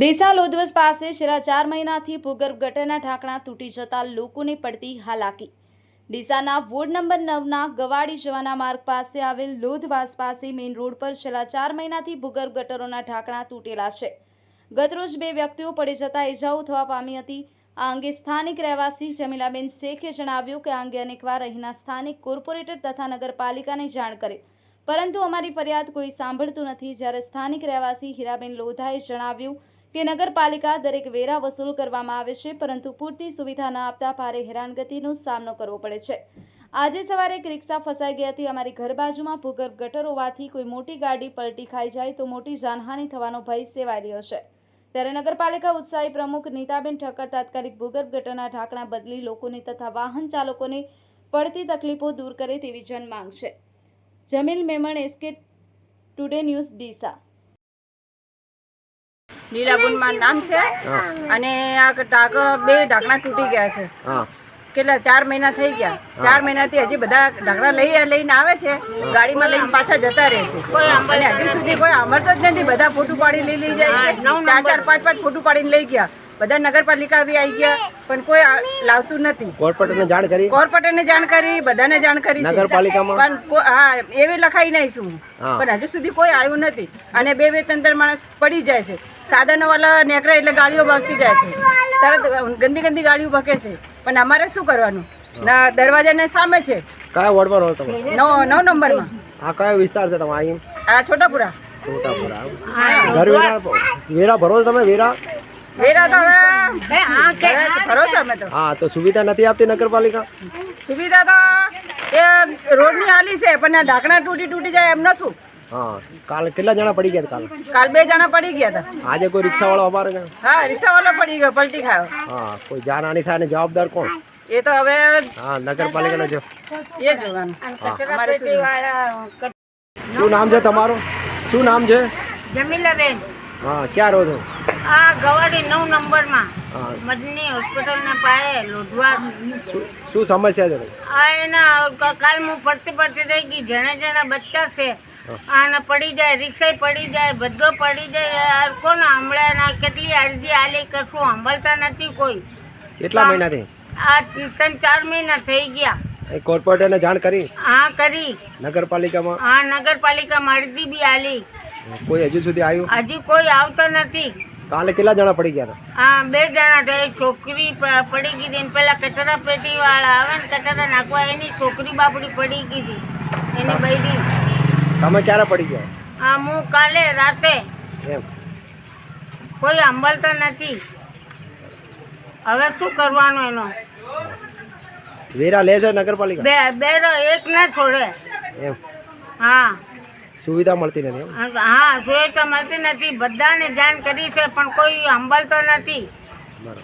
ડીસા લોધવસ પાસે છેલ્લા 4 મહિનાથી ભૂગર્ભ ગટરના ઢાંકણા તૂટી જતા લોકોને પડતી હાલાકી। ડીસાના વોર્ડ નંબર 9ના ગવાડી જવાના માર્ગ પાસે આવેલ લોધવાસ પાસે મેઇન રોડ પર છેલ્લા 4 મહિનાથી ભૂગર્ભ ગટરોના ઢાંકણા તૂટેલા છે। ગતરોજ 2 વ્યક્તિઓ પડી જતા ઇજાઓ થવા પામી હતી। આ અંગે સ્થાનિક રહેવાસી જમીલાબેન શેખે જણાવ્યું કે આ અંગે અનેકવાર અહીંના સ્થાનિક કોર્પોરેટર તથા નગરપાલિકાને જાણ કરી, પરંતુ અમારી ફરિયાદ કોઈ સાંભળતું નથી। જ્યારે સ્થાનિક રહેવાસી હીરાબેન લોધાએ જણાવ્યું કે નગરપાલિકા દરેક વેરા વસૂલ કરવામાં આવે છે, પરંતુ પૂરતી સુવિધા ન આપતા ભારે હેરાનગતિનો સામનો કરવો પડે છે। આજે સવારે એક રિક્ષા ફસાઈ ગઈ હતી। અમારી ઘર બાજુમાં ભૂગર્ભ ગટર હોવાથી કોઈ મોટી ગાડી પલટી ખાઈ જાય તો મોટી જાનહાનિ થવાનો ભય સેવાઈ રહ્યો છે। ત્યારે નગરપાલિકા ઉત્સાહી પ્રમુખ નીતાબેન ઠક્કર તાત્કાલિક ભૂગર્ભ ગટરના ઢાંકણા બદલી લોકોને તથા વાહન ચાલકોને પડતી તકલીફો દૂર કરે તેવી જનમાંગ છે। Jamil Memon, SK today news, Deesa. લીલાબુન મારું નામ છે અને આ બે ઢાંકણા તૂટી ગયા છે। કેટલા 4 મહિના થઈ ગયા। 4 મહિનાથી હજી બધા ઢાંકણા લઈને આવે છે, ગાડીમાં લઈને પાછા જતા રહે છે અને હજી સુધી કોઈ સાંભળતો જ નથી। બધા ફોટું પાડી લઈ જાય છે, 4-4, 5-5 ફોટું પાડીને લઈ ગયા। બધા નગરપાલિકા બી આવી ગયા પણ કોઈ લાવતું નથી। કોર્પોરેટરને જાણ કરી, બધાને જાણ કરી નગરપાલિકામાં પણ હા એવી લખાઈ નહીં છું, પણ હજુ સુધી કોઈ આવ્યું નથી અને 2-3 માણસ પડી જાય છે। સાધનો વાળા નેકરા એટલે ગાડીઓ ભાગતી જાય છે, તરત ગંદી ગાડીઓ ભાગે છે, પણ અમારે શું કરવાનું? દરવાજાને સામે છે। કયા વોર્ડમાં રહો તમે? 9 નંબરમાં। આ કયો વિસ્તાર છે તમારો? આ છોટાપુરા। ઘર વેરા ભરો તમે? વેરા તો હવે ભરોસો અમે તો। હા, તો સુવિધા નથી આપતી નગરપાલિકા? સુવિધા તો એ રોડની હાલી છે, પણ આ ઢાંકણા તૂટી જાય એમને શું? હા, કાલ કેટલા જણા પડી ગયા? કાલ 2 જણા પડી ગયા હતા। આજે કોઈ રિક્ષા વાળો અમારે? હા, રિક્ષા વાળો પડી ગયો, પલટી ખાયો। હા, કોઈ જાનહાનિ થાય ને જવાબદાર કોણ? એ તો હવે હા, નગરપાલિકાનો જો એ જોવાનું। શું નામ છે તમારું? શું નામ છે? જમીલાબેન। હા, ક્યાં રહો છો? આ ગવાડી 9 નંબરમાં મદની હોસ્પિટલના પાસે લોધવાસ। શું સમસ્યા છે? આ એના કાલ હું પડતી રહી ગઈ। જેણે બચ્ચા છે આને પડી જાય, રિક્ષા પડી જાય, બધો પડી જાય। કોણ હમણાં કેટલી અરજી આલી, કશું સાંભળતા નથી કોઈ। કેટલા મહિનાથી? આ 3-4 મહિના થઈ ગયા। કોર્પોરેટરને જાણ કરી? હા, કરી। નગરપાલિકામાં? હા, નગરપાલિકામાં અરજી બી આલી। કોઈ હજુ સુધી આવ્યું? હજી કોઈ આવતો નથી। કાલે કેટલા જણા પડી ગયા હતા? હા, 2 જણા હતા। એક છોકરી પડી ગઈ હતી, પેલા કચરા પેટી વાળા આવે ને કચરા નાખવા, એની છોકરી બાપડી પડી ગઈ હતી, એની બૈરી। તમે ક્યારે પડી ગયા? હા, હું કાલે રાતે। એમ? કોઈ સાંભળતા નથી, હવે શું કરવાનું એનો? વેરા લે છે નગરપાલિકા? બેરો એક ના છોડે। એમ? હા, સુવિધા મળતી નથી? હા, સુવિધા મળતી નથી। બધાને જાણ કરી છે પણ કોઈ સાંભળતો નથી। બરાબર।